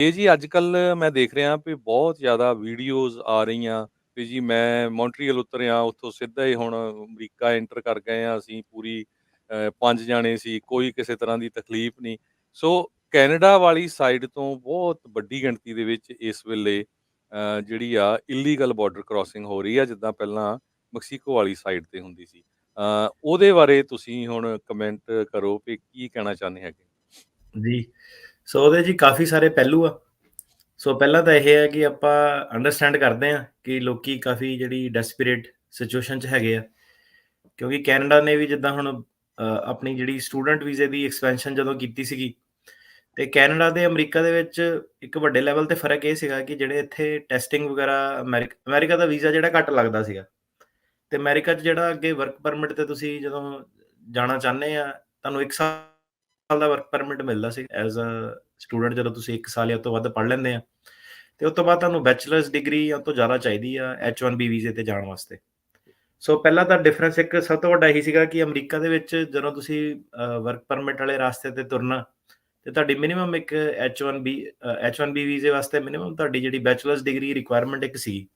ਇਹ ਜੀ ਅੱਜ-ਕੱਲ੍ਹ ਮੈਂ ਦੇਖ ਰਿਹਾ ਵੀ ਬਹੁਤ ਜ਼ਿਆਦਾ ਵੀਡੀਓਜ਼ ਆ ਰਹੀਆਂ ਵੀ ਜੀ ਮੈਂ ਮੌਂਟਰੀਅਲ ਉਤਰਿਆ, ਉੱਥੋਂ ਸਿੱਧਾ ਹੀ ਹੁਣ ਅਮਰੀਕਾ ਐਂਟਰ ਕਰ ਗਏ ਹਾਂ ਅਸੀਂ ਪੂਰੀ 5 ਜਾਣੇ ਸੀ, ਕੋਈ ਕਿਸੇ ਤਰ੍ਹਾਂ ਦੀ ਤਕਲੀਫ਼ ਨਹੀਂ। ਸੋ ਕੈਨੇਡਾ ਵਾਲੀ ਸਾਈਡ ਤੋਂ ਬਹੁਤ ਵੱਡੀ ਗਿਣਤੀ ਦੇ ਵਿੱਚ ਇਸ ਵੇਲੇ ਜਿਹੜੀ ਆ ਇਲੀਗਲ ਬਾਰਡਰ ਕ੍ਰਾਸਿੰਗ ਹੋ ਰਹੀ ਆ, ਜਿੱਦਾਂ ਪਹਿਲਾਂ ਮੈਕਸੀਕੋ ਵਾਲੀ ਸਾਈਡ ਤੇ ਹੁੰਦੀ ਸੀ। ਉਹਦੇ ਬਾਰੇ ਤੁਸੀਂ ਹੁਣ ਕਮੈਂਟ ਕਰੋ ਵੀ ਕੀ ਕਹਿਣਾ ਚਾਹੁੰਦੇ ਹੈਗੇ? ਜੀ। ਸੋ ਉਹਦੇ ਜੀ ਕਾਫ਼ੀ ਸਾਰੇ ਪਹਿਲੂ ਆ। ਸੋ ਪਹਿਲਾਂ ਤਾਂ ਇਹ ਹੈ ਕਿ ਆਪਾਂ ਅੰਡਰਸਟੈਂਡ ਕਰਦੇ ਹਾਂ ਕਿ ਲੋਕੀ ਕਾਫ਼ੀ ਜਿਹੜੀ ਡੈਸਪਰੇਟ ਸਿਚੁਏਸ਼ਨ 'ਚ ਹੈਗੇ ਆ। ਕਿਉਂਕਿ ਕੈਨੇਡਾ ਨੇ ਵੀ ਜਿੱਦਾਂ ਹੁਣ ਆਪਣੀ ਜਿਹੜੀ ਸਟੂਡੈਂਟ ਵੀਜ਼ੇ ਦੀ ਐਕਸਪੈਂਸ਼ਨ ਜਦੋਂ ਕੀਤੀ ਸੀਗੀ, ਤੇ ਕੈਨੇਡਾ ਤੇ ਅਮਰੀਕਾ ਦੇ ਵਿੱਚ ਇੱਕ ਵੱਡੇ ਲੈਵਲ ਤੇ ਫ਼ਰਕ ਇਹ ਸੀਗਾ ਕਿ ਜਿਹੜੇ ਇੱਥੇ ਟੈਸਟਿੰਗ ਵਗੈਰਾ ਅਮਰੀਕਾ ਦਾ ਵੀਜ਼ਾ ਜਿਹੜਾ ਘੱਟ ਲੱਗਦਾ ਸੀਗਾ, ਤੇ ਅਮਰੀਕਾ 'ਚ ਜਿਹੜਾ ਅੱਗੇ ਵਰਕ ਪਰਮਿਟ ਤੇ ਤੁਸੀਂ ਜਦੋਂ ਜਾਣਾ ਚਾਹੁੰਦੇ ਆ, ਤੁਹਾਨੂੰ 1 ਸਾਲ ਦਾ ਵਰਕ ਪਰਮਿਟ ਮਿਲਦਾ ਸੀ ਐਜ਼ ਅ ਸਟੂਡੈਂਟ। ਜਦੋਂ ਤੁਸੀਂ 1 ਸਾਲ ਜਾਂ ਉਹ ਤੋਂ ਵੱਧ ਪੜ੍ਹ ਲੈਂਦੇ ਆ, ਤੇ ਉਸ ਤੋਂ ਬਾਅਦ ਤੁਹਾਨੂੰ ਬੈਚਲਰਸ ਡਿਗਰੀ ਜਾਂ ਉਹ ਤੋਂ ਜ਼ਿਆਦਾ ਚਾਹੀਦੀ ਆ H1B ਵੀਜ਼ੇ ਤੇ ਜਾਣ ਵਾਸਤੇ। ਸੋ ਪਹਿਲਾਂ ਤਾਂ ਡਿਫਰੈਂਸ ਇੱਕ ਸਭ ਤੋਂ ਵੱਡਾ ਇਹੀ ਸੀਗਾ ਕਿ ਅਮਰੀਕਾ ਦੇ ਵਿੱਚ ਜਦੋਂ ਤੁਸੀਂ ਵਰਕ ਪਰਮਿਟ ਵਾਲੇ ਰਾਸਤੇ ਤੇ ਤੁਰਨਾ, ਤੇ ਤੁਹਾਡੀ ਮਿਨੀਮਮ ਇੱਕ H1B ਵੀਜ਼ੇ ਵਾਸਤੇ ਮਿਨੀਮਮ ਤੁਹਾਡੀ ਜਿਹੜੀ ਬੈਚਲਰਸ ਡਿਗਰੀ ਰਿਕੁਆਇਰਮੈਂਟ ਇੱਕ ਸੀਗੀ।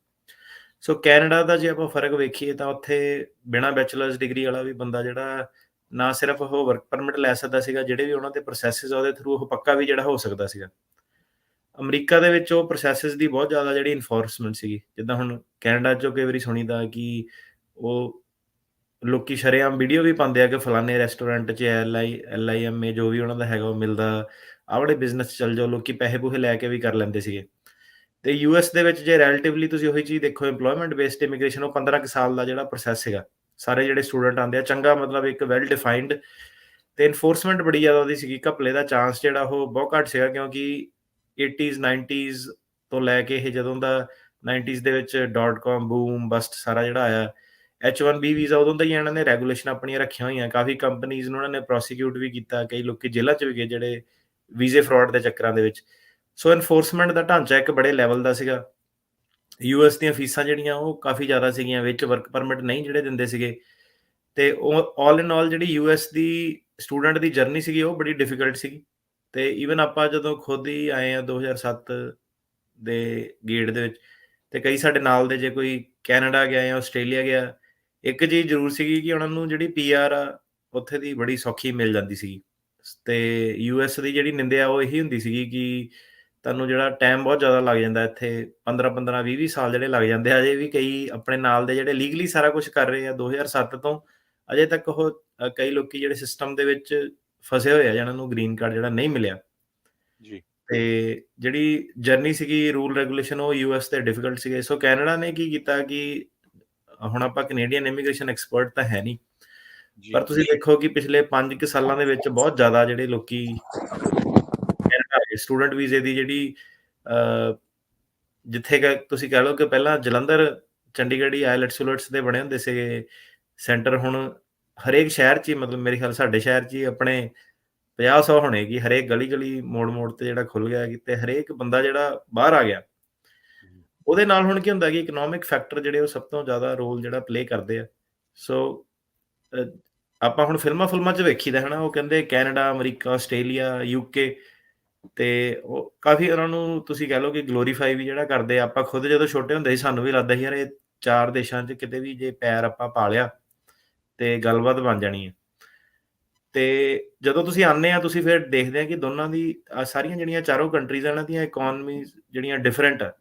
ਸੋ ਕੈਨੇਡਾ ਦਾ ਜੇ ਆਪਾਂ ਫ਼ਰਕ ਵੇਖੀਏ ਤਾਂ ਉੱਥੇ ਬਿਨਾਂ ਬੈਚਲਰਸ ਡਿਗਰੀ ਵਾਲਾ ਵੀ ਬੰਦਾ ਜਿਹੜਾ ਨਾ ਸਿਰਫ ਉਹ ਵਰਕ ਪਰਮਿਟ ਲੈ ਸਕਦਾ ਸੀਗਾ, ਜਿਹੜੇ ਵੀ ਉਹਨਾਂ ਦੇ ਪ੍ਰੋਸੈਸਿਸ ਆ ਉਹਦੇ ਥਰੂ ਉਹ ਪੱਕਾ ਵੀ ਜਿਹੜਾ ਹੋ ਸਕਦਾ ਸੀਗਾ। ਅਮਰੀਕਾ ਦੇ ਵਿੱਚ ਉਹ ਪ੍ਰੋਸੈਸਿਸ ਦੀ ਬਹੁਤ ਜ਼ਿਆਦਾ ਜਿਹੜੀ ਇਨਫੋਰਸਮੈਂਟ ਸੀਗੀ। ਜਿੱਦਾਂ ਹੁਣ ਕੈਨੇਡਾ 'ਚੋਂ ਕਈ ਵਾਰੀ ਸੁਣੀਦਾ ਕਿ ਉਹ ਲੋਕੀ ਸ਼ਰੇਆਮ ਵੀਡੀਓ ਵੀ ਪਾਉਂਦੇ ਆ ਕਿ ਫਲਾਣੇ ਰੈਸਟੋਰੈਂਟ 'ਚ LIMA ਜੋ ਵੀ ਉਹਨਾਂ ਦਾ ਹੈਗਾ ਉਹ ਮਿਲਦਾ, ਆਹ ਵਾਲੇ ਬਿਜ਼ਨਸ 'ਚ ਚੱਲ ਜਾਓ। ਲੋਕੀ ਪੈਸੇ-ਪੂਸੇ ਲੈ ਕੇ ਵੀ ਕਰ ਲੈਂਦੇ ਸੀਗੇ। ਤੇ ਯੂਐਸ ਦੇ ਵਿੱਚ ਜੇ ਰਿਲੇਟਿਵਲੀ ਤੁਸੀਂ ਉਹੀ ਚੀਜ਼ ਦੇਖੋ, ਏਮਪਲੋਇਮੈਂਟ ਬੇਸਡ ਇਮੀਗ੍ਰੇਸ਼ਨ ਉਹ 15 ਕੁ ਸਾਲ ਦਾ ਜਿਹੜਾ ਪ੍ਰੋਸੈਸ ਸੀਗਾ। ਸਾਰੇ ਜਿਹੜੇ ਸਟੂਡੈਂਟ ਆਉਂਦੇ ਆ, ਚੰਗਾ ਮਤਲਬ ਇੱਕ ਵੈਲ ਡਿਫਾਈਨਡ ਤੇ ਇਨਫੋਰਸਮੈਂਟ ਬੜੀ ਜ਼ਿਆਦਾ ਉਹਦੀ ਸੀਗੀ। ਘਪਲੇ ਦਾ ਚਾਂਸ ਜਿਹੜਾ ਉਹ ਬਹੁਤ ਘੱਟ ਸੀਗਾ, ਕਿਉਂਕਿ 80s 90s ਤੋਂ ਲੈ ਕੇ ਇਹ ਜਦੋਂ ਦਾ 90s ਦੇ ਵਿੱਚ .com ਬੂਮ ਬਸਟ ਸਾਰਾ ਜਿਹੜਾ ਆਇਆ, H1B ਵੀਜ਼ਾ ਉਦੋਂ ਦਾ ਹੀ ਇਹਨਾਂ ਨੇ ਰੈਗੂਲੇਸ਼ਨ ਆਪਣੀਆਂ ਰੱਖੀਆਂ ਹੋਈਆਂ। ਕਾਫੀ ਕੰਪਨੀਜ਼ ਨੂੰ ਉਹਨਾਂ ਨੇ ਪ੍ਰੋਸੀਕਿਊਟ ਵੀ ਕੀਤਾ, ਕਈ ਲੋਕੀ ਜੇਲ੍ਹਾਂ 'ਚ ਵੀ ਗਏ ਜਿਹੜੇ ਵੀਜ਼ੇ ਫਰਾਡ ਦੇ ਚੱਕਰਾਂ ਦੇ ਵਿੱਚ। ਸੋ ਇਨਫੋਰਸਮੈਂਟ ਦਾ ਢਾਂਚਾ ਇੱਕ ਬੜੇ ਲੈਵਲ ਦਾ ਸੀਗਾ। ਯੂਐਸ ਦੀਆਂ ਫੀਸਾਂ ਜਿਹੜੀਆਂ ਉਹ ਕਾਫੀ ਜ਼ਿਆਦਾ ਸੀਗੀਆਂ, ਵਿੱਚ ਵਰਕ ਪਰਮਿਟ ਨਹੀਂ ਜਿਹੜੇ ਦਿੰਦੇ ਸੀਗੇ। ਤੇ ਉਹ ਆਲ ਇਨ ਆਲ ਜਿਹੜੀ ਯੂਐਸ ਦੀ ਸਟੂਡੈਂਟ ਦੀ ਜਰਨੀ ਸੀਗੀ ਉਹ ਬੜੀ ਡਿਫਿਕਲਟ ਸੀਗੀ। ਤੇ ਈਵਨ ਆਪਾਂ ਜਦੋਂ ਖੁਦ ਹੀ ਆਏ ਆ 2007 ਦੇ ਗੇੜ ਦੇ ਵਿੱਚ, ਤੇ ਕਈ ਸਾਡੇ ਨਾਲ ਦੇ ਜੇ ਕੋਈ ਕੈਨੇਡਾ ਗਿਆ ਜਾਂ ਆਸਟ੍ਰੇਲੀਆ ਗਿਆ, ਇੱਕ ਚੀਜ਼ ਜ਼ਰੂਰ ਸੀਗੀ ਕਿ ਉਹਨਾਂ ਨੂੰ ਜਿਹੜੀ ਪੀਆਰ ਆ ਉੱਥੇ ਦੀ ਬੜੀ ਸੌਖੀ ਮਿਲ ਜਾਂਦੀ ਸੀਗੀ। ਤੇ ਯੂਐਸ ਦੀ ਜਿਹੜੀ ਨਿੰਦਿਆ ਉਹ ਇਹੀ ਹੁੰਦੀ ਸੀਗੀ ਕਿ ਤੁਹਾਨੂੰ ਜਿਹੜਾ ਟਾਈਮ ਬਹੁਤ ਜ਼ਿਆਦਾ ਲੱਗ ਜਾਂਦਾ ਇੱਥੇ, 15-15 20-20 ਸਾਲ ਜਿਹੜੇ ਲੱਗ ਜਾਂਦੇ ਆ। ਅਜੇ ਵੀ ਕਈ ਆਪਣੇ ਨਾਲ ਦੇ ਜਿਹੜੇ ਲੀਗਲੀ ਸਾਰਾ ਕੁਝ ਕਰ ਰਹੇ ਆ 2007 ਤੋਂ ਅਜੇ ਤੱਕ ਉਹ ਕਈ ਲੋਕੀ ਜਿਹੜੇ ਸਿਸਟਮ ਦੇ ਵਿੱਚ ਫਸੇ ਹੋਏ ਆ, ਜਿਹਨਾਂ ਨੂੰ ਗ੍ਰੀਨ ਕਾਰਡ ਜਿਹੜਾ ਨਹੀਂ ਮਿਲਿਆ। ਜੀ। ਤੇ ਜਿਹੜੀ ਜਰਨੀ ਸੀਗੀ ਰੂਲ ਰੈਗੂਲੇਸ਼ਨ ਉਹ ਯੂਐਸ ਤੇ ਡਿਫਿਕਲਟ ਸੀਗੇ। ਸੋ ਕੈਨੇਡਾ ਨੇ ਕੀ ਕੀਤਾ ਕਿ ਹੁਣ ਆਪਾਂ ਕੈਨੇਡੀਅਨ ਇਮੀਗ੍ਰੇਸ਼ਨ ਐਕਸਪਰਟ ਤਾਂ ਹੈ ਨਹੀਂ, ਜੀ। ਪਰ ਤੁਸੀਂ ਦੇਖੋ ਕਿ ਪਿਛਲੇ 5 ਕੁ ਸਾਲਾਂ ਦੇ ਵਿੱਚ ਬਹੁਤ ਜ਼ਿਆਦਾ ਜਿਹੜੇ ਲੋਕੀ ਕੈਨੇਡਾ ਆਏ ਸਟੂਡੈਂਟ ਵੀਜ਼ੇ ਦੀ ਜਿਹੜੀ ਜਿੱਥੇ ਕਿ ਤੁਸੀਂ ਕਹਿ ਲਓ ਕਿ ਪਹਿਲਾਂ ਜਲੰਧਰ, ਚੰਡੀਗੜ੍ਹ ਹੀ ਆਈਲੈਟਸ ਦੇ ਬਣੇ ਹੁੰਦੇ ਸੀਗੇ ਸੈਂਟਰ। ਹੁਣ ਹਰੇਕ ਸ਼ਹਿਰ 'ਚ ਹੀ, ਮਤਲਬ ਮੇਰੇ ਖਿਆਲ ਸਾਡੇ ਸ਼ਹਿਰ 'ਚ ਹੀ ਆਪਣੇ 50-100 ਹੋਣੇ ਕਿ ਹਰੇਕ ਗਲੀ-ਗਲੀ, ਮੋੜ-ਮੋੜ ਤੇ ਜਿਹੜਾ ਖੁੱਲ ਗਿਆ ਕਿਤੇ ਹਰੇਕ ਬੰਦਾ ਜਿਹੜਾ ਬਾਹਰ ਆ ਗਿਆ। ਉਹਦੇ ਨਾਲ ਹੁਣ ਕੀ ਹੁੰਦਾ ਕਿ ਇਕਨੋਮਿਕ ਫੈਕਟਰ ਜਿਹੜੇ ਉਹ ਸਭ ਤੋਂ ਜ਼ਿਆਦਾ ਰੋਲ ਜਿਹੜਾ ਪਲੇ ਕਰਦੇ ਆ। ਸੋ ਅ, ਆਪਾਂ ਹੁਣ ਫਿਲਮਾਂ-ਫੁਲਮਾਂ 'ਚ ਵੇਖੀਦਾ ਹੈ ਨਾ, ਉਹ ਕਹਿੰਦੇ ਕੈਨੇਡਾ, ਅਮਰੀਕਾ, ਆਸਟ੍ਰੇਲੀਆ, ਯੂਕੇ, ਤੇ ਉਹ ਕਾਫੀ ਉਹਨਾਂ ਨੂੰ ਤੁਸੀਂ ਕਹਿ ਲਓ ਕਿ ਗਲੋਰੀਫਾਈ ਵੀ ਜਿਹੜਾ ਕਰਦੇ ਆ। ਆਪਾਂ ਖੁਦ ਜਦੋਂ ਛੋਟੇ ਹੁੰਦੇ ਸੀ ਸਾਨੂੰ ਵੀ ਲੱਗਦਾ ਸੀ ਯਾਰ ਇਹ 4 ਦੇਸ਼ਾਂ 'ਚ ਕਿਤੇ ਵੀ ਜੇ ਪੈਰ ਆਪਾਂ ਪਾ ਲਿਆ ਤੇ ਗੱਲਬਾਤ ਬਣ ਜਾਣੀ ਹੈ। ਤੇ ਜਦੋਂ ਤੁਸੀਂ ਆਉਂਦੇ ਆ ਤੁਸੀਂ ਫਿਰ ਦੇਖਦੇ ਆ ਕਿ ਦੋਨਾਂ ਦੀ ਸਾਰੀਆਂ ਜਿਹੜੀਆਂ ਚਾਰੋਂ ਕੰਟਰੀਜ਼ ਆ ਇਹਨਾਂ ਦੀਆਂ ਇਕੋਨਮੀਜ਼ ਜਿਹੜੀਆਂ ਡਿਫਰੈਂਟ ਆ।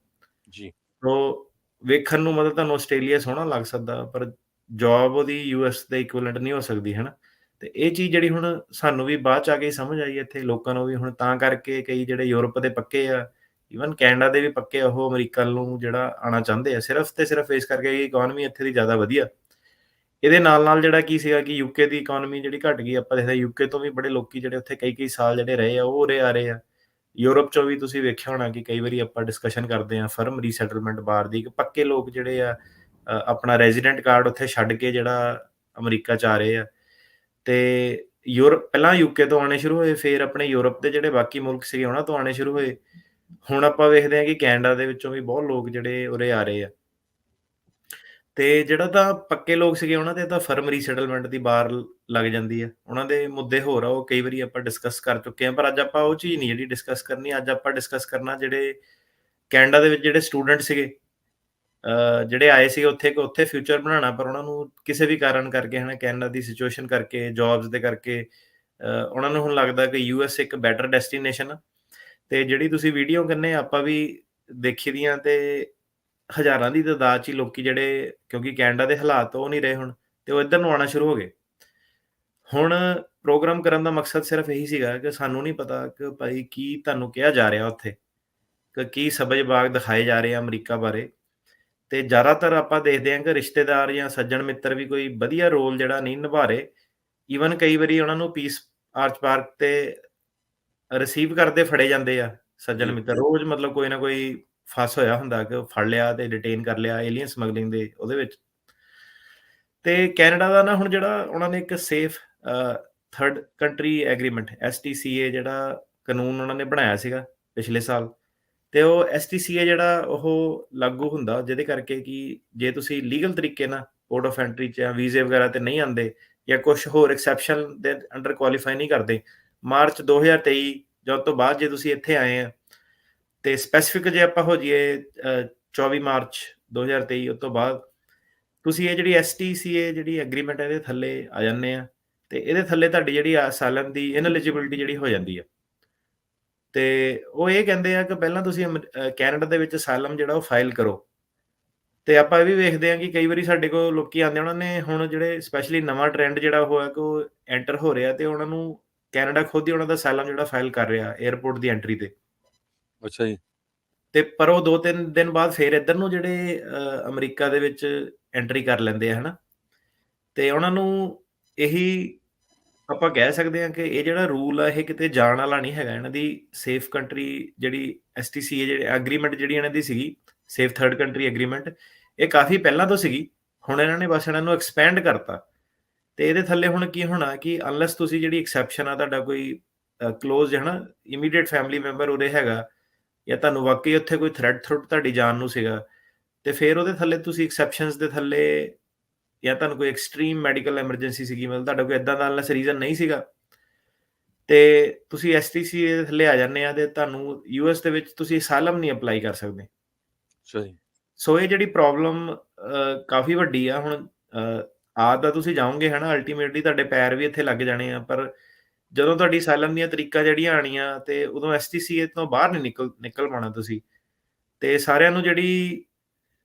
ਜੀ। ਉਹ ਵੇਖਣ ਨੂੰ ਮਤਲਬ ਤੁਹਾਨੂੰ ਆਸਟ੍ਰੇਲੀਆ ਸੋਹਣਾ ਲੱਗ ਸਕਦਾ, ਪਰ ਜੋਬ ਉਹਦੀ ਯੂਐਸ ਦੇ ਇਕੁਇਵਲੈਂਟ ਨਹੀਂ ਹੋ ਸਕਦੀ, ਹੈ ਨਾ। ਤੇ ਇਹ ਚੀਜ਼ ਜਿਹੜੀ ਹੁਣ ਸਾਨੂੰ ਵੀ ਬਾਅਦ 'ਚ ਆ ਕੇ ਸਮਝ ਆਈ ਇੱਥੇ ਲੋਕਾਂ ਨੂੰ ਵੀ, ਹੁਣ ਤਾਂ ਕਰਕੇ ਕਈ ਜਿਹੜੇ ਯੂਰਪ ਦੇ ਪੱਕੇ ਆ, ਈਵਨ ਕੈਨੇਡਾ ਦੇ ਵੀ ਪੱਕੇ ਆ, ਉਹ ਅਮਰੀਕਾ ਨੂੰ ਜਿਹੜਾ ਆਉਣਾ ਚਾਹੁੰਦੇ ਆ ਸਿਰਫ ਤੇ ਸਿਰਫ ਇਸ ਕਰਕੇ ਕਿ ਇਕੋਨਮੀ ਇੱਥੇ ਦੀ ਜ਼ਿਆਦਾ ਵਧੀਆ। ਇਹਦੇ ਨਾਲ-ਨਾਲ ਜਿਹੜਾ ਕੀ ਸੀਗਾ ਕਿ ਯੂਕੇ ਦੀ ਇਕੋਨਮੀ ਜਿਹੜੀ ਘਟ ਗਈ। ਆਪਾਂ ਦੇਖਦੇ ਯੂਕੇ ਤੋਂ ਵੀ ਬੜੇ ਲੋਕੀ ਜਿਹੜੇ ਉੱਥੇ ਕਈ-ਕਈ ਸਾਲ ਜਿਹੜੇ ਰਹੇ ਆ ਉਹ ਉਰੇ ਆ ਰਹੇ ਆ। ਯੂਰਪ 'ਚੋਂ ਵੀ ਤੁਸੀਂ ਵੇਖਿਆ ਹੋਣਾ ਕਿ ਕਈ ਵਾਰੀ ਆਪਾਂ ਡਿਸਕਸ਼ਨ ਕਰਦੇ ਹਾਂ ਫਰਮ ਰੀਸੈਟਲਮੈਂਟ ਬਾਰ ਦੀ, ਕਿ ਪੱਕੇ ਲੋਕ ਜਿਹੜੇ ਆ ਆਪਣਾ ਰੈਜ਼ੀਡੈਂਟ ਕਾਰਡ ਉੱਥੇ ਛੱਡ ਕੇ ਜਿਹੜਾ ਅਮਰੀਕਾ 'ਚ ਆ ਰਹੇ ਆ। ਤੇ ਯੂਰਪ ਪਹਿਲਾਂ ਯੂਕੇ ਤੋਂ ਆਉਣੇ ਸ਼ੁਰੂ ਹੋਏ, ਫਿਰ ਆਪਣੇ ਯੂਰਪ ਦੇ ਜਿਹੜੇ ਬਾਕੀ ਮੁਲਕ ਸੀਗੇ ਉਹਨਾਂ ਤੋਂ ਆਉਣੇ ਸ਼ੁਰੂ ਹੋਏ। ਹੁਣ ਆਪਾਂ ਵੇਖਦੇ ਹਾਂ ਕਿ ਕੈਨੇਡਾ ਦੇ ਵਿੱਚੋਂ ਵੀ ਬਹੁਤ ਲੋਕ ਜਿਹੜੇ ਉਰੇ ਆ ਰਹੇ ਆ। ਤੇ ਜਿਹੜਾ ਤਾਂ ਪੱਕੇ ਲੋਕ ਸੀਗੇ ਉਹਨਾਂ ਦੇ ਤਾਂ ਫਰਮ ਰੀਸੈਟਲਮੈਂਟ ਦੀ ਬਾਰ ਲੱਗ ਜਾਂਦੀ ਹੈ। ਉਹਨਾਂ ਦੇ ਮੁੱਦੇ ਹੋਰ ਆ, ਉਹ ਕਈ ਵਾਰੀ ਆਪਾਂ ਡਿਸਕਸ ਕਰ ਚੁੱਕੇ ਹਾਂ, ਪਰ ਅੱਜ ਆਪਾਂ ਉਹ ਚੀਜ਼ ਨਹੀਂ ਜਿਹੜੀ ਡਿਸਕਸ ਕਰਨੀ। ਅੱਜ ਆਪਾਂ ਡਿਸਕਸ ਕਰਨਾ ਜਿਹੜੇ ਕੈਨੇਡਾ ਦੇ ਵਿੱਚ ਜਿਹੜੇ ਸਟੂਡੈਂਟ ਸੀਗੇ, ਜਿਹੜੇ ਆਏ ਸੀਗੇ ਉੱਥੇ ਕਿ ਉੱਥੇ ਫਿਊਚਰ ਬਣਾਉਣਾ, ਪਰ ਉਹਨਾਂ ਨੂੰ ਕਿਸੇ ਵੀ ਕਾਰਨ ਕਰਕੇ ਹਨਾ, ਕੈਨੇਡਾ ਦੀ ਸਿਚੁਏਸ਼ਨ ਕਰਕੇ, ਜੌਬਸ ਦੇ ਕਰਕੇ ਉਹਨਾਂ ਨੂੰ ਹੁਣ ਲੱਗਦਾ ਕਿ ਯੂਐਸ ਇੱਕ ਬੈਟਰ ਡੈਸਟੀਨੇਸ਼ਨ ਆ। ਤੇ ਜਿਹੜੀ ਤੁਸੀਂ ਵੀਡੀਓ ਕਹਿੰਦੇ ਆਪਾਂ ਵੀ ਦੇਖੀ ਦੀਆਂ, ਤੇ ਹਜ਼ਾਰਾਂ ਦੀ ਤਾਦਾਦ 'ਚ ਹੀ ਲੋਕੀ ਜਿਹੜੇ, ਕਿਉਂਕਿ ਕੈਨੇਡਾ ਦੇ ਹਾਲਾਤ ਉਹ ਨਹੀਂ ਰਹੇ ਹੁਣ, ਤੇ ਉਹ ਇੱਧਰ ਨੂੰ ਆਉਣਾ ਸ਼ੁਰੂ ਹੋ ਗਏ। ਹੁਣ ਪ੍ਰੋਗਰਾਮ ਕਰਨ ਦਾ ਮਕਸਦ ਸਿਰਫ ਇਹੀ ਸੀਗਾ ਕਿ ਸਾਨੂੰ ਨਹੀਂ ਪਤਾ ਕਿ ਭਾਈ ਕੀ ਤੁਹਾਨੂੰ ਕਿਹਾ ਜਾ ਰਿਹਾ ਉੱਥੇ, ਕਿ ਕੀ ਸਬਜ਼-ਬਾਗ ਦਿਖਾਏ ਜਾ ਰਹੇ ਆ ਅਮਰੀਕਾ ਬਾਰੇ। ਤੇ ਜ਼ਿਆਦਾਤਰ ਆਪਾਂ ਦੇਖਦੇ ਹਾਂ ਕਿ ਰਿਸ਼ਤੇਦਾਰ ਜਾਂ ਸੱਜਣ ਮਿੱਤਰ ਵੀ ਕੋਈ ਵਧੀਆ ਰੋਲ ਜਿਹੜਾ ਨਹੀਂ ਨਿਭਾ ਰਹੇ। ਈਵਨ ਕਈ ਵਾਰੀ ਉਹਨਾਂ ਨੂੰ ਪੀਸ ਆਰਚ ਪਾਰਕ ਤੇ ਰਿਸੀਵ ਕਰਦੇ ਫੜੇ ਜਾਂਦੇ ਆ ਸੱਜਣ ਜੀ, ਮਿੱਤਰ। ਰੋਜ਼ ਮਤਲਬ ਕੋਈ ਨਾ ਕੋਈ ਫੱਸ ਹੋਇਆ ਹੁੰਦਾ ਕਿ ਫੜ ਲਿਆ ਤੇ ਡਿਟੇਨ ਕਰ ਲਿਆ ਏਲੀਅਨ ਸਮਗਲਿੰਗ ਦੇ ਉਹਦੇ ਵਿੱਚ। ਤੇ ਕੈਨੇਡਾ ਦਾ ਨਾ ਹੁਣ ਜਿਹੜਾ ਉਹਨਾਂ ਨੇ ਇੱਕ ਸੇਫ ਥਰਡ ਕੰਟਰੀ ਐਗਰੀਮੈਂਟ ਐਸਟੀਸੀਏ ਜਿਹੜਾ ਕਾਨੂੰਨ ਉਹਨਾਂ ਨੇ ਬਣਾਇਆ ਸੀਗਾ ਪਿਛਲੇ ਸਾਲ। ਤੇ ਉਹ ਐਸਟੀਸੀਏ ਜਿਹੜਾ ਉਹ ਲਾਗੂ ਹੁੰਦਾ ਜਿਹਦੇ ਕਰਕੇ ਕਿ ਜੇ ਤੁਸੀਂ ਲੀਗਲ ਤਰੀਕੇ ਨਾਲ ਪੋਰਟ ਆਫ ਐਂਟਰੀ 'ਚ ਜਾਂ ਵੀਜ਼ੇ ਵਗੈਰਾ ਤੇ ਨਹੀਂ ਆਉਂਦੇ, ਜਾਂ ਕੁਛ ਹੋਰ ਐਕਸੈਪਸ਼ਨ ਦੇ ਅੰਡਰ ਕੁਆਲੀਫਾਈ ਨਹੀਂ ਕਰਦੇ, ਮਾਰਚ 2023 ਜਾਂ ਉਸ ਤੋਂ ਬਾਅਦ ਜੇ ਤੁਸੀਂ ਇੱਥੇ ਆਏ ਆ, ਤੇ ਸਪੈਸੀਫਿਕ ਜੇ ਆਪਾਂ ਹੋ ਜਾਈਏ 24 ਮਾਰਚ 2023 ਉਸ ਤੋਂ ਬਾਅਦ, ਤੁਸੀਂ ਇਹ ਜਿਹੜੀ ਐਸਟੀਸੀਏ ਜਿਹੜੀ ਐਗਰੀਮੈਂਟ ਹੈ ਇਹਦੇ ਥੱਲੇ ਆ ਜਾਂਦੇ ਆ, ਤੇ ਇਹਦੇ ਥੱਲੇ ਤੁਹਾਡੀ ਜਿਹੜੀ ਅਸਾਈਲਮ ਦੀ ਇਨਐਲੀਜੀਬਿਲਟੀ ਜਿਹੜੀ ਹੋ ਜਾਂਦੀ ਆ। ਤੇ ਉਹ ਇਹ ਕਹਿੰਦੇ ਆ ਕਿ ਪਹਿਲਾਂ ਤੁਸੀਂ ਕੈਨੇਡਾ ਦੇ ਵਿੱਚ ਅਸਾਈਲਮ ਜਿਹੜਾ ਉਹ ਫਾਈਲ ਕਰੋ। ਤੇ ਆਪਾਂ ਇਹ ਵੀ ਵੇਖਦੇ ਹਾਂ ਕਿ ਕਈ ਵਾਰੀ ਸਾਡੇ ਕੋਲ ਲੋਕੀ ਆਉਂਦੇ, ਉਹਨਾਂ ਨੇ ਹੁਣ ਜਿਹੜੇ ਸਪੈਸ਼ਲੀ ਨਵਾਂ ਟ੍ਰੈਂਡ ਜਿਹੜਾ ਉਹ ਹੈ ਕਿ ਉਹ ਐਂਟਰ ਹੋ ਰਿਹਾ, ਤੇ ਉਹਨਾਂ ਨੂੰ ਕੈਨੇਡਾ ਖੁਦ ਹੀ ਉਹਨਾਂ ਦਾ ਅਸਾਈਲਮ ਜਿਹੜਾ ਫਾਈਲ ਕਰ ਰਿਹਾ 에ਅਰਪੋਰਟ ਦੀ ਐਂਟਰੀ ਤੇ। ਅੱਛਾ ਜੀ, ਤੇ ਪਰ ਉਹ 2-3 ਦਿਨ ਬਾਅਦ ਫੇਰ ਇੱਧਰ ਨੂੰ ਜਿਹੜੇ ਅਮਰੀਕਾ ਦੇ ਵਿੱਚ ਐਂਟਰੀ ਕਰ ਲੈਂਦੇ ਆ ਹਨਾ। ਤੇ ਉਹਨਾਂ ਨੂੰ ਇਹੀ ਆਪਾਂ ਕਹਿ ਸਕਦੇ ਹਾਂ ਕਿ ਇਹ ਜਿਹੜਾ ਰੂਲ ਆ ਇਹ ਕਿਤੇ ਜਾਣ ਵਾਲਾ ਨਹੀਂ ਹੈਗਾ। ਇਹਨਾਂ ਦੀ ਸੇਫ ਕੰਟਰੀ ਜਿਹੜੀ ਐਸਟੀਸੀਏ ਜਿਹੜੀ ਐਗਰੀਮੈਂਟ ਜਿਹੜੀ ਇਹਨਾਂ ਦੀ ਸੀਗੀ, ਸੇਫ ਥਰਡ ਕੰਟਰੀ ਐਗਰੀਮੈਂਟ, ਇਹ ਕਾਫੀ ਪਹਿਲਾਂ ਤੋਂ ਸੀਗੀ। ਹੁਣ ਇਹਨਾਂ ਨੇ ਬਸ ਇਹਨਾਂ ਨੂੰ ਐਕਸਪੈਂਡ ਕਰਤਾ। ਤੇ ਇਹਦੇ ਥੱਲੇ ਹੁਣ ਕੀ ਹੋਣਾ ਕਿ ਅਨਲੈਸ ਤੁਸੀਂ ਜਿਹੜੀ ਐਕਸੈਪਸ਼ਨ ਆ, ਤੁਹਾਡਾ ਕੋਈ ਕਲੋਜ਼ ਹੈ ਨਾ ਇਮੀਡੀਏਟ ਫੈਮਿਲੀ ਮੈਂਬਰ ਉਰੇ ਹੈਗਾ, ਜਾਂ ਤੁਹਾਨੂੰ ਵਾਕਈ ਉੱਥੇ ਕੋਈ ਥ੍ਰੈਟ ਥਰੁੱਟ ਤੁਹਾਡੀ ਜਾਨ ਨੂੰ ਸੀਗਾ, ਤੇ ਫਿਰ ਉਹਦੇ ਥੱਲੇ ਤੁਸੀਂ ਐਕਸੈਪਸ਼ਨਸ ਦੇ ਥੱਲੇ, ਜਾਂ ਤੁਹਾਨੂੰ ਕੋਈ ਐਕਸਟ੍ਰੀਮ ਮੈਡੀਕਲ ਐਮਰਜੈਂਸੀ ਸੀਗੀ, ਮਤਲਬ ਤੁਹਾਡਾ ਕੋਈ ਏਦਾਂ ਦਾ ਅਨਲੈਸ ਰੀਜ਼ਨ ਨਹੀਂ ਸੀਗਾ, ਤੇ ਤੁਸੀਂ ਐਸਟੀਸੀਏ ਦੇ ਥੱਲੇ ਆ ਜਾਂਦੇ ਆ, ਤੇ ਤੁਹਾਨੂੰ ਯੂਐਸ ਦੇ ਵਿੱਚ ਤੁਸੀਂ ਅਸਾਈਲਮ ਨਹੀਂ ਅਪਲਾਈ ਕਰ ਸਕਦੇ। ਅੱਛਾ ਜੀ, ਸੋ ਇਹ ਜਿਹੜੀ ਪ੍ਰੋਬਲਮ ਕਾਫੀ ਵੱਡੀ ਆ। ਹੁਣ ਆ ਤਾਂ ਤੁਸੀਂ ਜਾਓਗੇ ਹਨਾ, ਅਲਟੀਮੇਟਲੀ ਤੁਹਾਡੇ ਪੈਰ ਵੀ ਇੱਥੇ ਲੱਗ ਜਾਣੇ ਆ, ਪਰ ਜਦੋਂ ਤੁਹਾਡੀ ਅਸਾਈਲਮ ਦੀਆਂ ਤਰੀਕਾਂ ਜਿਹੜੀਆਂ ਆਣੀਆਂ, ਤੇ ਉਦੋਂ ਐਸਟੀਸੀਏ ਤੋਂ ਬਾਹਰ ਨਹੀਂ ਨਿਕਲ ਪਾਉਣਾ ਤੁਸੀਂ। ਤੇ ਸਾਰਿਆਂ ਨੂੰ ਜਿਹੜੀ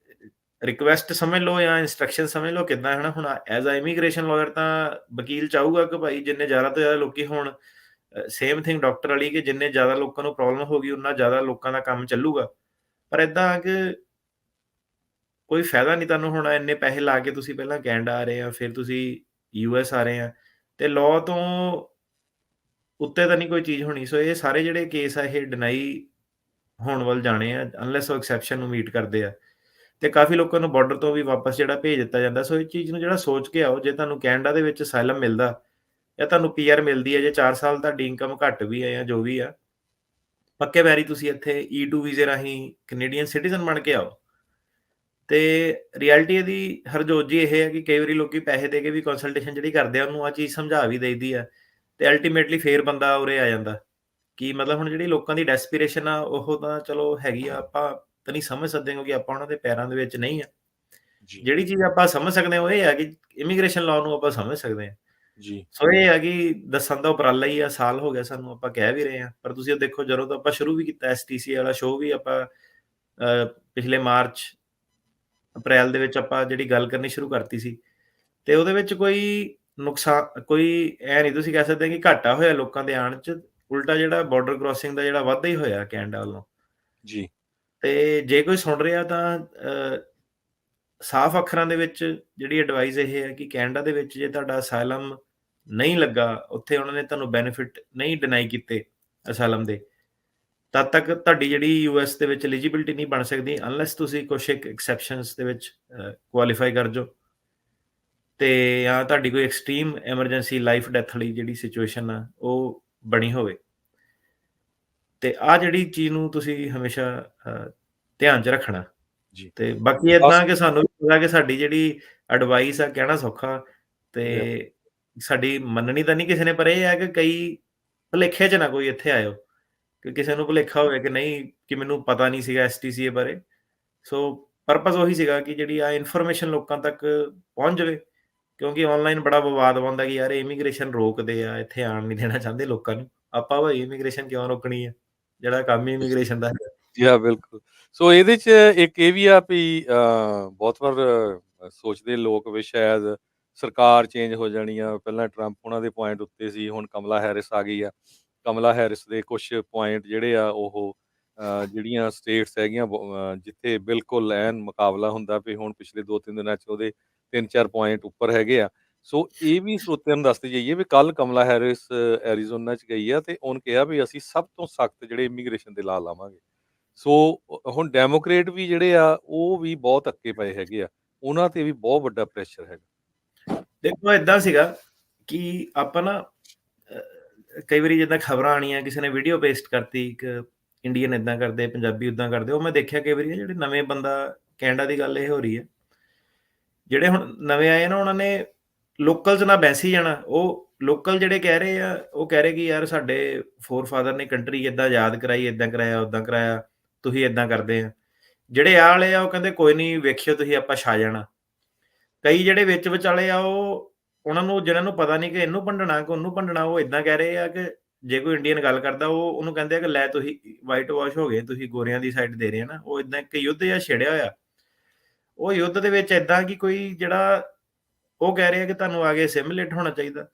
ਰਿਕੁਐਸਟ ਸਮਝ ਲਓ ਜਾਂ ਇੰਸਟਰਕਸ਼ਨ ਸਮਝ ਲਓ ਕਿੱਦਾਂ ਹੈ ਨਾ, ਹੁਣ ਐਜ਼ ਅ ਇਮੀਗ੍ਰੇਸ਼ਨ ਲਾਇਰ ਤਾਂ ਵਕੀਲ ਚਾਹੂਗਾ ਕਿ ਭਾਈ ਜਿੰਨੇ ਜ਼ਿਆਦਾ ਤੋਂ ਜ਼ਿਆਦਾ ਲੋਕੀ ਹੋਣ, ਸੇਮ ਥਿੰਗ ਡਾਕਟਰ ਵਾਲੀ, ਕਿ ਜਿੰਨੇ ਜ਼ਿਆਦਾ ਲੋਕਾਂ ਨੂੰ ਪ੍ਰੋਬਲਮ ਹੋਗੀ ਉਨਾ ਜ਼ਿਆਦਾ ਲੋਕਾਂ ਦਾ ਕੰਮ ਚੱਲੂਗਾ। ਪਰ ਏਦਾਂ ਕਿ ਕੋਈ ਫਾਇਦਾ ਨਹੀਂ ਤੁਹਾਨੂੰ ਹੁਣ ਇੰਨੇ ਪੈਸੇ ਲਾ ਕੇ ਤੁਸੀਂ ਪਹਿਲਾਂ ਕੈਨੇਡਾ ਆ ਰਹੇ ਆ, ਫਿਰ ਤੁਸੀਂ ਯੂਐਸ ਆ ਰਹੇ ਆ, ਤੇ ਲਾਅ ਤੋਂ ਉੱਤੇ ਤਾਂ ਨਹੀਂ ਕੋਈ ਚੀਜ਼ ਹੋਣੀ। ਸੋ ਇਹ ਸਾਰੇ ਜਿਹੜੇ ਕੇਸ ਆ ਇਹ ਡਿਨਾਈ ਹੋਣ ਵੱਲ ਜਾਣੇ ਆ, ਅਨਲੈਸ ਉਹ ਐਕਸੈਪਸ਼ਨ ਨੂੰ ਮੀਟ ਕਰਦੇ ਆ। ਤੇ ਕਾਫੀ ਲੋਕਾਂ ਨੂੰ ਬਾਰਡਰ ਤੋਂ ਵੀ ਵਾਪਸ ਜਿਹੜਾ ਭੇਜ ਦਿੱਤਾ ਜਾਂਦਾ। ਸੋ ਇਹ ਚੀਜ਼ ਨੂੰ ਜਿਹੜਾ ਸੋਚ ਕੇ ਆਓ, ਜੇ ਤੁਹਾਨੂੰ ਕੈਨੇਡਾ ਦੇ ਵਿੱਚ ਅਸਾਈਲਮ ਮਿਲਦਾ, ਜਾਂ ਤੁਹਾਨੂੰ ਪੀਆਰ ਮਿਲਦੀ ਹੈ, ਜੇ 4 ਸਾਲ ਤੁਹਾਡੀ ਇਨਕਮ ਘੱਟ ਵੀ ਹੈ ਜਾਂ ਜੋ ਵੀ ਆ, ਪੱਕੇ ਪੈਰੀ ਤੁਸੀਂ ਇੱਥੇ E2 ਵੀਜ਼ੇ ਰਾਹੀਂ ਕੈਨੇਡੀਅਨ ਸਿਟੀਜ਼ਨ ਬਣ ਕੇ ਆਓ। ਤੇ ਰਿਐਲਿਟੀ ਇਹਦੀ ਹਰਜੋਤ ਜੀ ਇਹ ਹੈ ਕਿ ਕਈ ਵਾਰੀ ਲੋਕੀ ਪੈਸੇ ਦੇ ਕੇ ਵੀ ਕੰਸਲਟੇਸ਼ਨ ਜਿਹੜੀ ਕਰਦੇ ਆ, ਉਹਨੂੰ ਆਹ ਚੀਜ਼ ਸਮਝਾ ਵੀ ਦੇਈਦੀ ਆ, ਤੇ ਅਲਟੀਮੇਟਲੀ ਫੇਰ ਬੰਦਾ ਉਰੇ ਆ ਜਾਂਦਾ। ਕਿ ਮਤਲਬ ਹੁਣ ਜਿਹੜੀ ਲੋਕਾਂ ਦੀ ਡੈਸਪੀਰੇਸ਼ਨ ਆ ਉਹ ਤਾਂ ਚਲੋ ਹੈਗੀ ਆ, ਆਪਾਂ ਤਾਂ ਨਹੀਂ ਸਮਝ ਸਕਦੇ ਕਿਉਂਕਿ ਆਪਾਂ ਉਹਨਾਂ ਦੇ ਪੈਰਾਂ ਦੇ ਵਿੱਚ ਨਹੀਂ ਆ। ਜੀ, ਜਿਹੜੀ ਚੀਜ਼ ਆਪਾਂ ਸਮਝ ਸਕਦੇ ਹਾਂ ਉਹ ਇਹ ਹੈ ਕਿ ਇਮੀਗ੍ਰੇਸ਼ਨ ਲਾਅ ਨੂੰ ਆਪਾਂ ਸਮਝ ਸਕਦੇ ਹਾਂ। ਜੀ, ਸੋ ਇਹ ਹੈ ਕਿ ਦੱਸਣ ਦਾ ਉਪਰਾਲਾ ਹੀ ਆ, ਸਾਲ ਹੋ ਗਿਆ ਸਾਨੂੰ, ਆਪਾਂ ਕਹਿ ਵੀ ਰਹੇ ਹਾਂ। ਪਰ ਤੁਸੀਂ ਉਹ ਦੇਖੋ, ਜਦੋਂ ਤੋਂ ਆਪਾਂ ਸ਼ੁਰੂ ਵੀ ਕੀਤਾ ਐਸਟੀਸੀ ਵਾਲਾ ਸ਼ੋਅ ਵੀ ਆਪਾਂ ਪਿਛਲੇ ਮਾਰਚ ਅਪ੍ਰੈਲ ਦੇ ਵਿੱਚ ਆਪਾਂ ਜਿਹੜੀ ਗੱਲ ਕਰਨੀ ਸ਼ੁਰੂ ਕਰਤੀ ਸੀ, ਤੇ ਉਹਦੇ ਵਿੱਚ ਕੋਈ ਨੁਕਸਾਨ, ਕੋਈ ਐ ਨਹੀਂ ਤੁਸੀਂ ਕਹਿ ਸਕਦੇ ਕਿ ਘਾਟਾ ਹੋਇਆ ਲੋਕਾਂ ਦੇ ਆਉਣ 'ਚ, ਉਲਟਾ ਜਿਹੜਾ ਬਾਰਡਰ ਕ੍ਰਾਸਿੰਗ ਦਾ ਜਿਹੜਾ ਵਾਧਾ ਹੀ ਹੋਇਆ ਕੈਨੇਡਾ ਵੱਲੋਂ। ਜੀ, ਤੇ ਜੇ ਕੋਈ ਸੁਣ ਰਿਹਾ ਤਾਂ ਸਾਫ਼ ਅੱਖਰਾਂ ਦੇ ਵਿੱਚ ਜਿਹੜੀ ਐਡਵਾਈਸ ਇਹ ਹੈ ਕਿ ਕੈਨੇਡਾ ਦੇ ਵਿੱਚ ਜੇ ਤੁਹਾਡਾ ਅਸਾਈਲਮ ਨਹੀਂ ਲੱਗਾ, ਉੱਥੇ ਉਹਨਾਂ ਨੇ ਤੁਹਾਨੂੰ ਬੈਨੀਫਿਟ ਨਹੀਂ ਡਿਨਾਈ ਕੀਤੇ ਅਸਾਈਲਮ ਦੇ, ਤਦ ਤੱਕ ਤੁਹਾਡੀ ਜਿਹੜੀ ਯੂਐਸ ਦੇ ਵਿੱਚ ਐਲੀਜੀਬਿਲਟੀ ਨਹੀਂ ਬਣ ਸਕਦੀ, ਅਨਲੈਸ ਤੁਸੀਂ ਕੁਛ ਇੱਕ ਐਕਸੈਪਸ਼ਨਸ ਦੇ ਵਿੱਚ ਕੁਆਲੀਫਾਈ ਕਰ ਜਾਓ, ਤੇ ਜਾਂ ਤੁਹਾਡੀ ਕੋਈ ਐਕਸਟ੍ਰੀਮ ਐਮਰਜੈਂਸੀ ਲਾਈਫ ਡੈਥ ਵਾਲੀ ਜਿਹੜੀ ਸਿਚੁਏਸ਼ਨ ਆ ਉਹ ਬਣੀ ਹੋਵੇ। ਤੇ ਆਹ ਜਿਹੜੀ ਚੀਜ਼ ਨੂੰ ਤੁਸੀਂ ਹਮੇਸ਼ਾ ਧਿਆਨ 'ਚ ਰੱਖਣਾ। ਜੀ, ਤੇ ਬਾਕੀ ਬਸ ਏਦਾਂ ਕਿ ਸਾਨੂੰ ਵੀ ਪਤਾ ਕਿ ਸਾਡੀ ਜਿਹੜੀ ਐਡਵਾਈਸ ਆ ਕਹਿਣਾ ਸੌਖਾ ਤੇ ਬਿਲਕੁਲ, ਸਾਡੀ ਮੰਨਣੀ ਤਾਂ ਨਹੀਂ ਕਿਸੇ ਨੇ, ਪਰ ਇਹ ਹੈ ਕਿ ਕਈ ਭੁਲੇਖੇ 'ਚ ਨਾ ਕੋਈ ਇੱਥੇ ਆਇਓ, ਕਿ ਕਿਸੇ ਨੂੰ ਭੁਲੇਖਾ ਹੋਵੇ ਕਿ ਨਹੀਂ, ਕਿ ਮੈਨੂੰ ਪਤਾ ਨਹੀਂ ਸੀਗਾ ਐਸਟੀਸੀਏ ਬਾਰੇ। ਸੋ ਪਰਪਸ ਉਹੀ ਸੀਗਾ ਕਿ ਜਿਹੜੀ ਆ ਇਨਫੋਰਮੇਸ਼ਨ ਲੋਕਾਂ ਤੱਕ ਪਹੁੰਚ ਜਾਵੇ, ਕਿਉਂਕਿ ਆਨਲਾਈਨ ਬੜਾ ਵਿਵਾਦ ਬਣਦਾ ਕਿ ਯਾਰ ਇਮੀਗ੍ਰੇਸ਼ਨ ਰੋਕਦੇ ਆ, ਇੱਥੇ ਆਉਣ ਨਹੀਂ ਦੇਣਾ ਚਾਹੁੰਦੇ ਲੋਕਾਂ ਨੂੰ। ਆਪਾਂ ਭਾਈ ਇਮੀਗ੍ਰੇਸ਼ਨ ਕਿਉਂ ਰੋਕਣੀ ਹੈ? ਜਿਹੜਾ ਕੰਮ ਹੀ ਇਮੀਗ੍ਰੇਸ਼ਨ ਦਾ ਹੈਗਾ। ਜੀ ਹਾਂ, ਬਿਲਕੁਲ। ਸੋ ਇਹਦੇ 'ਚ ਇੱਕ ਇਹ ਵੀ ਆ ਵੀ ਬਹੁਤ ਵਾਰ ਸੋਚਦੇ ਲੋਕ ਵੀ ਸ਼ਾਇਦ ਸਰਕਾਰ ਚੇਂਜ ਹੋ ਜਾਣੀ ਆ। ਪਹਿਲਾਂ ਟਰੰਪ ਉਹਨਾਂ ਦੇ ਪੁਆਇੰਟ ਉੱਤੇ ਸੀ, ਹੁਣ ਕਮਲਾ ਹੈਰਿਸ ਆ ਗਈ ਆ। ਕਮਲਾ ਹੈਰਿਸ ਦੇ ਕੁਛ ਪੁਆਇੰਟ ਜਿਹੜੇ ਆ ਉਹ ਜਿਹੜੀਆਂ ਸਟੇਟਸ ਹੈਗੀਆਂ ਜਿੱਥੇ ਬਿਲਕੁਲ ਐਨ ਮੁਕਾਬਲਾ ਹੁੰਦਾ ਵੀ ਹੁਣ ਪਿਛਲੇ 2-3 ਦਿਨਾਂ 'ਚ ਉਹਦੇ 3-4 ਪੁਆਇੰਟ ਉੱਪਰ ਹੈਗੇ ਆ। ਸੋ ਇਹ ਵੀ ਸਰੋਤਿਆਂ ਨੂੰ ਦੱਸਦੇ ਜਾਈਏ ਵੀ ਕੱਲ੍ਹ ਕਮਲਾ ਹੈਰਿਸ ਐਰੀਜ਼ੋਨਾ 'ਚ ਗਈ ਆ ਤੇ ਉਹਨੇ ਕਿਹਾ ਵੀ ਅਸੀਂ ਸਭ ਤੋਂ ਸਖਤ ਜਿਹੜੇ ਇਮੀਗ੍ਰੇਸ਼ਨ ਦੇ ਲਾਅ ਲਾਵਾਂਗੇ। ਸੋ ਹੁਣ ਡੈਮੋਕ੍ਰੇਟ ਵੀ ਜਿਹੜੇ ਆ, ਉਹ ਵੀ ਬਹੁਤ ਅੱਕੇ ਪਏ ਹੈਗੇ ਆ। ਉਹਨਾਂ ਤੇ ਵੀ ਬਹੁਤ ਵੱਡਾ ਪ੍ਰੈਸ਼ਰ ਹੈਗਾ। ਦੇਖੋ ਏਦਾਂ ਸੀਗਾ ਕਿ ਆਪਾਂ ਨਾ ਕਈ ਵਾਰੀ ਜਿੱਦਾਂ ਖਬਰਾਂ ਆਣੀਆਂ, ਕਿਸੇ ਨੇ ਵੀਡੀਓ ਪੇਸਟ ਕਰਤੀ ਇੱਕ ਇੰਡੀਅਨ ਏਦਾਂ ਕਰਦੇ, ਪੰਜਾਬੀ ਏਦਾਂ ਕਰਦੇ, ਉਹ ਮੈਂ ਦੇਖਿਆ ਕਈ ਵਾਰੀ ਜਿਹੜੇ ਨਵੇਂ ਬੰਦਾ ਕੈਨੇਡਾ ਦੀ ਗੱਲ ਇਹ ਹੋ ਰਹੀ ਹੈ। ਜਿਹੜੇ ਹੁਣ ਨਵੇਂ ਆਏ ਨਾ, ਉਹਨਾਂ ਨੇ ਲੋਕਲ 'ਚ ਨਾ ਬਹਿਸੀ ਜਾਣਾ। ਉਹ ਲੋਕਲ ਜਿਹੜੇ ਕਹਿ ਰਹੇ ਆ, ਉਹ ਕਹਿ ਰਹੇ ਕਿ ਯਾਰ ਸਾਡੇ ਫੋਰਫਾਦਰ ਨੇ ਕੰਟਰੀ ਏਦਾਂ ਆਜ਼ਾਦ ਕਰਾਈ, ਏਦਾਂ ਕਰਾਇਆ, ਓਦਾਂ ਕਰਾਇਆ, ਤੁਸੀਂ ਏਦਾਂ ਕਰਦੇ ਆ। ਜਿਹੜੇ ਆਹ ਵਾਲੇ ਆ, ਉਹ ਕਹਿੰਦੇ ਕੋਈ ਨਹੀਂ, ਵੇਖਿਓ ਤੁਸੀਂ ਆਪਾਂ ਛਾ ਜਾਣਾ। ਕਈ ਜਿਹੜੇ ਵਿੱਚ ਵਿਚਾਲੇ ਆ, ਉਹ ਉਹਨਾਂ ਨੂੰ ਜਿਹਨਾਂ ਨੂੰ ਪਤਾ ਨਹੀਂ ਕਿ ਇਹਨੂੰ ਭੰਡਣਾ ਕਿ ਉਹਨੂੰ ਭੰਡਣਾ, ਉਹ ਏਦਾਂ ਕਹਿ ਰਹੇ ਆ ਕਿ ਜੇ ਕੋਈ ਇੰਡੀਅਨ ਗੱਲ ਕਰਦਾ, ਉਹ ਉਹਨੂੰ ਕਹਿੰਦੇ ਆ ਕਿ ਲੈ ਤੁਸੀਂ ਵਾਈਟ ਵਾਸ਼ ਹੋ ਗਏ, ਤੁਸੀਂ ਗੋਰਿਆਂ ਦੀ ਸਾਈਡ ਦੇ ਰਹੇ ਆ ਨਾ। ਉਹ ਏਦਾਂ ਇੱਕ ਯੁੱਧ ਜਿਹਾ ਛਿੜਿਆ ਹੋਇਆ। ਉਹ ਯੁੱਧ ਦੇ ਵਿੱਚ ਏਦਾਂ ਕਿ ਕੋਈ ਜਿਹੜਾ ਉਹ ਕਹਿ ਰਹੇ ਆ ਕਿ ਤੁਹਾਨੂੰ ਆ ਕੇ ਅਸਿਮੀਲੇਟ ਹੋਣਾ ਚਾਹੀਦਾ।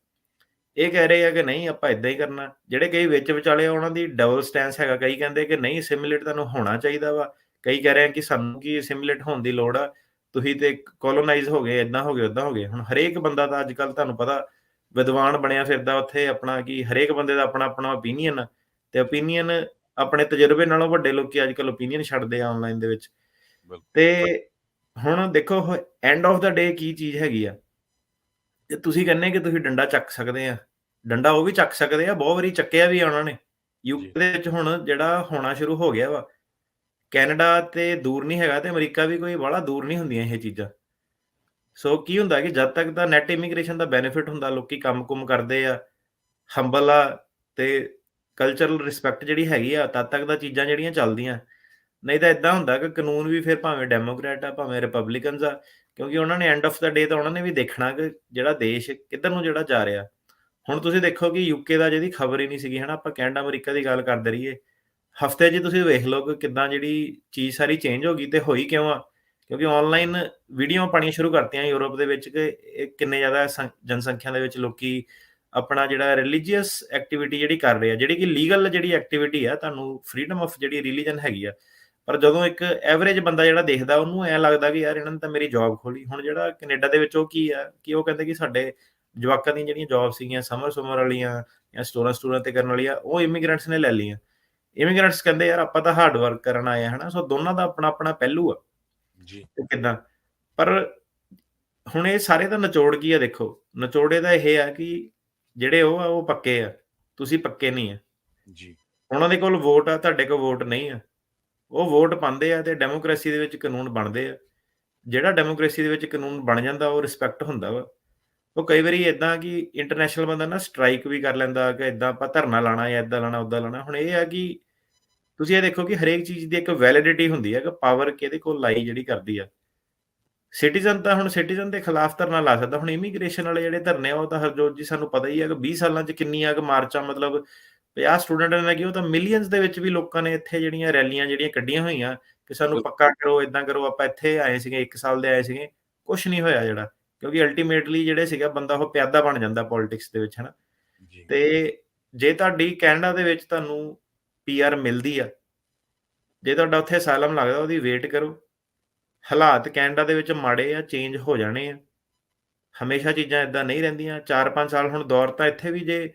ਇਹ ਕਹਿ ਰਹੇ ਆ ਕਿ ਨਹੀਂ, ਆਪਾਂ ਏਦਾਂ ਹੀ ਕਰਨਾ। ਜਿਹੜੇ ਕਈ ਵਿੱਚ ਵਿਚਾਲੇ ਆ, ਉਹਨਾਂ ਦੀ ਡਬਲ ਸਟੈਂਸ ਹੈਗਾ। ਕਈ ਕਹਿੰਦੇ ਕਿ ਨਹੀਂ, ਅਸਿਮੀਲੇਟ ਤੁਹਾਨੂੰ ਹੋਣਾ ਚਾਹੀਦਾ ਵਾ। ਕਈ ਕਹਿ ਰਹੇ ਆ ਕਿ ਸਾਨੂੰ ਕੀ ਅਸਿਮੀਲੇਟ ਹੋਣ ਦੀ ਲੋੜ ਆ, ਤੁਸੀਂ ਤੇ ਕੋਲੋਨਾਈਜ਼ ਹੋ ਗਏ, ਏਦਾਂ ਹੋ ਗਏ, ਓਦਾਂ ਹੋ ਗਏ। ਹੁਣ ਹਰੇਕ ਬੰਦਾ ਤਾਂ ਅੱਜ-ਕੱਲ੍ਹ ਤੁਹਾਨੂੰ ਪਤਾ ਵਿਦਵਾਨ ਬਣਿਆ ਫਿਰਦਾ ਉੱਥੇ, ਆਪਣਾ ਕਿ ਹਰੇਕ ਬੰਦੇ ਦਾ ਆਪਣਾ-ਆਪਣਾ ਓਪੀਨੀਅਨ ਆ ਤੇ ਓਪੀਨੀਅਨ ਆਪਣੇ ਤਜਰਬੇ ਨਾਲੋਂ ਵੱਡੇ ਲੋਕੀ ਅੱਜ-ਕੱਲ੍ਹ ਓਪੀਨੀਅਨ ਛੱਡਦੇ ਆ ਆਨਲਾਈਨ ਦੇ ਵਿੱਚ। ਤੇ ਬਿਲਕੁਲ, ਹੁਣ ਦੇਖੋ ਐਂਡ ਆਫ ਦਾ ਡੇ ਕੀ ਚੀਜ਼ ਹੈਗੀ ਆ, ਤੇ ਤੁਸੀਂ ਕਹਿੰਦੇ ਕਿ ਤੁਸੀਂ ਡੰਡਾ ਚੱਕ ਸਕਦੇ ਆ। ਡੰਡਾ ਉਹ ਵੀ ਚੱਕ ਸਕਦੇ ਆ, ਬਹੁਤ ਵਾਰੀ ਚੱਕਿਆ ਵੀ ਆ ਉਹਨਾਂ ਨੇ। ਜੀ, ਯੂਕੇ ਦੇ ਵਿੱਚ ਹੁਣ ਜਿਹੜਾ ਹੋਣਾ ਸ਼ੁਰੂ ਹੋ ਗਿਆ ਵਾ, ਕੈਨੇਡਾ ਤੇ ਦੂਰ ਨਹੀਂ ਹੈਗਾ ਤੇ ਅਮਰੀਕਾ ਵੀ ਕੋਈ ਬਾਹਲਾ ਦੂਰ ਨਹੀਂ ਹੁੰਦੀਆਂ ਇਹ ਚੀਜ਼ਾਂ। ਸੋ ਕੀ ਹੁੰਦਾ ਕਿ ਜਦ ਤੱਕ ਤਾਂ ਨੈਟ ਇਮੀਗ੍ਰੇਸ਼ਨ ਦਾ ਬੈਨੀਫਿਟ ਹੁੰਦਾ, ਲੋਕੀ ਕੰਮ-ਕੁੰਮ ਕਰਦੇ ਆ, ਹੰਬਲ ਆ ਤੇ ਕਲਚਰਲ ਰਿਸਪੈਕਟ ਜਿਹੜੀ ਹੈਗੀ ਆ, ਤਦ ਤੱਕ ਤਾਂ ਚੀਜ਼ਾਂ ਜਿਹੜੀਆਂ ਚੱਲਦੀਆਂ। ਨਹੀਂ ਤਾਂ ਏਦਾਂ ਹੁੰਦਾ ਕਿ ਕਾਨੂੰਨ ਵੀ ਫਿਰ ਭਾਵੇਂ ਡੈਮੋਕਰੈਟ ਆ, ਭਾਵੇਂ ਰਿਪਬਲਿਕਨਸ ਆ, ਕਿਉਂਕਿ ਉਹਨਾਂ ਨੇ ਐਂਡ ਆਫ ਦਾ ਡੇ ਤਾਂ ਉਹਨਾਂ ਨੇ ਵੀ ਦੇਖਣਾ ਕਿ ਜਿਹੜਾ ਦੇਸ਼ ਕਿੱਧਰ ਨੂੰ ਜਿਹੜਾ ਜਾ ਰਿਹਾ। ਹੁਣ ਤੁਸੀਂ ਦੇਖੋ ਕਿ ਯੂਕੇ ਦਾ ਜਿਹਦੀ ਖਬਰ ਹੀ ਨਹੀਂ ਸੀਗੀ, ਹੈ ਨਾ, ਆਪਾਂ ਕੈਨੇਡਾ, ਅਮਰੀਕਾ ਦੀ ਗੱਲ ਕਰਦੇ ਰਹੀਏ। ਹਫ਼ਤੇ 'ਚ ਤੁਸੀਂ ਵੇਖ ਲਓ ਕਿ ਕਿੱਦਾਂ ਜਿਹੜੀ ਚੀਜ਼ ਸਾਰੀ ਚੇਂਜ ਹੋ ਗਈ, ਤੇ ਹੋਈ ਕਿਉਂ ਆ? ਕਿਉਂਕਿ ਆਨਲਾਈਨ ਵੀਡੀਓਆਂ ਪਾਉਣੀਆਂ ਸ਼ੁਰੂ ਕਰਤੀਆਂ ਯੂਰਪ ਦੇ ਵਿੱਚ ਕਿ ਇਹ ਕਿੰਨੇ ਜ਼ਿਆਦਾ ਜਨਸੰਖਿਆ ਦੇ ਵਿੱਚ ਲੋਕੀ ਆਪਣਾ ਜਿਹੜਾ ਰਿਲੀਜੀਅਸ ਐਕਟੀਵਿਟੀ ਜਿਹੜੀ ਕਰ ਰਹੇ ਆ, ਜਿਹੜੀ ਕਿ ਲੀਗਲ ਜਿਹੜੀ ਐਕਟੀਵਿਟੀ ਆ, ਤੁਹਾਨੂੰ ਫਰੀਡਮ ਆਫ ਜਿਹੜੀ ਰਿਲੀਜਨ ਹੈਗੀ ਆ। ਪਰ ਜਦੋਂ ਇੱਕ ਐਵਰੇਜ ਬੰਦਾ ਜਿਹੜਾ ਦੇਖਦਾ, ਉਹਨੂੰ ਐਂ ਲੱਗਦਾ ਕਿ ਯਾਰ ਇਹਨਾਂ ਨੇ ਤਾਂ ਮੇਰੀ ਜੌਬ ਖੋਹ ਹੁਣ ਜਿਹੜਾ ਕੈਨੇਡਾ ਦੇ ਵਿੱਚ ਉਹ ਕੀ ਆ ਕਿ ਉਹ ਕਹਿੰਦੇ ਕਿ ਸਾਡੇ ਜਵਾਕਾਂ ਦੀਆਂ ਜਿਹੜੀਆਂ ਜੌਬ ਸੀਗੀਆਂ ਸਮਰ ਵਾਲੀਆਂ ਜਾਂ ਸਟੋਰਾਂ ਤੇ ਕਰਨ ਵਾਲੀਆਂ, ਉਹ ਇਮੀਗ੍ਰੈਂਟਸ ਨੇ ਲੈ ਲਈਆਂ। ਇਮੀਗ੍ਰੈਂਟਸ ਕਹਿੰਦੇ ਯਾਰ ਆਪਾਂ ਤਾਂ ਹਾਰਡ ਵਰਕ ਕਰਨ ਆਏ ਆ, ਹਨਾ। ਸੋ ਦੋਨਾਂ ਦਾ ਆਪਣਾ-ਆਪਣਾ ਪਹਿਲੂ ਆ ਜੀ, ਕਿ ਕਿੱਦਾਂ। ਪਰ ਹੁਣ ਇਹ ਸਾਰੇ ਦਾ ਨਿਚੋੜ ਕੀ ਆ ਦੇਖੋ, ਨਿਚੋੜ ਇਹਦਾ ਇਹ ਆ ਕਿ ਜਿਹੜੇ ਉਹ ਆ ਉਹ ਪੱਕੇ ਆ, ਤੁਸੀਂ ਪੱਕੇ ਨਹੀਂ ਆ। ਜੀ, ਉਹਨਾਂ ਦੇ ਕੋਲ ਵੋਟ ਆ, ਤੁਹਾਡੇ ਕੋਲ ਵੋਟ ਨਹੀਂ ਆ। ਉਹ ਵੋਟ ਪਾਉਂਦੇ ਆ ਤੇ ਡੈਮੋਕ੍ਰੇਸੀ ਦੇ ਵਿੱਚ ਕਾਨੂੰਨ ਬਣਦੇ ਆ। ਜਿਹੜਾ ਡੈਮੋਕ੍ਰੇਸੀ ਦੇ ਵਿੱਚ ਕਾਨੂੰਨ ਬਣ ਜਾਂਦਾ, ਉਹ ਰਿਸਪੈਕਟ ਹੁੰਦਾ ਵਾ। ਉਹ ਕਈ ਵਾਰੀ ਏਦਾਂ ਕਿ ਇੰਟਰਨੈਸ਼ਨਲ ਬੰਦਾ ਨਾ ਸਟ੍ਰਾਈਕ ਵੀ ਕਰ ਲੈਂਦਾ ਕਿ ਏਦਾਂ ਆਪਾਂ ਧਰਨਾ ਲਾਣਾ ਜਾਂ ਏਦਾਂ ਲਾਣਾ, ਓਦਾਂ ਲਾਣਾ। ਹੁਣ ਇਹ ਆ ਕਿ ਤੁਸੀਂ ਇਹ ਦੇਖੋ ਕਿ ਹਰੇਕ ਚੀਜ਼ ਦੀ ਇੱਕ ਵੈਲਿਡਿਟੀ ਹੁੰਦੀ ਹੈ ਕਿ ਪਾਵਰ ਕਿਹਦੇ ਕੋਲ ਲਾਈ ਜਿਹੜੀ ਕਰਦੀ ਆ। ਸਿਟੀਜ਼ਨ ਤਾਂ ਹੁਣ ਸਿਟੀਜ਼ਨ ਦੇ ਖਿਲਾਫ ਧਰਨਾ ਲਾ ਸਕਦਾ। ਹੁਣ ਇਮੀਗ੍ਰੇਸ਼ਨ ਵਾਲੇ ਜਿਹੜੇ ਧਰਨੇ ਆ, ਉਹ ਤਾਂ ਹਰਜੋਤ ਜੀ ਸਾਨੂੰ ਪਤਾ ਹੀ ਹੈ ਕਿ 20 ਸਾਲਾਂ 'ਚ ਕਿੰਨੀਆਂ ਕੁ ਮਾਰਚਾਂ, ਮਤਲਬ 50 ਸਟੂਡੈਂਟਾਂ ਨੇ ਕੀ, ਉਹ ਤਾਂ ਮਿਲੀਅਨਸ ਦੇ ਵਿੱਚ ਵੀ ਲੋਕਾਂ ਨੇ ਇੱਥੇ ਜਿਹੜੀਆਂ ਰੈਲੀਆਂ ਜਿਹੜੀਆਂ ਕੱਢੀਆਂ ਹੋਈਆਂ ਕਿ ਸਾਨੂੰ ਬਿਲਕੁਲ, ਪੱਕਾ ਕਰੋ, ਏਦਾਂ ਕਰੋ, ਆਪਾਂ ਇੱਥੇ ਆਏ ਸੀਗੇ, 1 ਸਾਲ ਦੇ ਆਏ ਸੀਗੇ, ਕੁਛ ਨਹੀਂ ਹੋਇਆ ਜਿਹੜਾ। ਕਿਉਂਕਿ ਅਲਟੀਮੇਟਲੀ ਜਿਹੜੇ ਸੀਗਾ ਬੰਦਾ ਉਹ ਪਿਆਦਾ ਬਣ ਜਾਂਦਾ ਪੋਲਿਟਿਕਸ ਦੇ ਵਿੱਚ, ਹਨਾ। ਜੀ, ਤੇ ਜੇ ਤੁਹਾਡੀ ਕੈਨੇਡਾ ਦੇ ਵਿੱਚ ਤੁਹਾਨੂੰ ਪੀਆਰ ਮਿਲਦੀ ਆ, ਜੇ ਤੁਹਾਡਾ ਉੱਥੇ ਅਸਾਈਲਮ ਲੱਗਦਾ, ਉਹਦੀ ਵੇਟ ਕਰੋ। ਹਾਲਾਤ ਕੈਨੇਡਾ ਦੇ ਵਿੱਚ ਮਾੜੇ ਆ, ਚੇਂਜ ਹੋ ਜਾਣੇ ਆ। ਹਮੇਸ਼ਾ ਚੀਜ਼ਾਂ ਏਦਾਂ ਨਹੀਂ ਰਹਿੰਦੀਆਂ। 4-5 ਸਾਲ ਹੁਣ ਦੌਰ ਤਾਂ ਇੱਥੇ ਵੀ, ਜੇ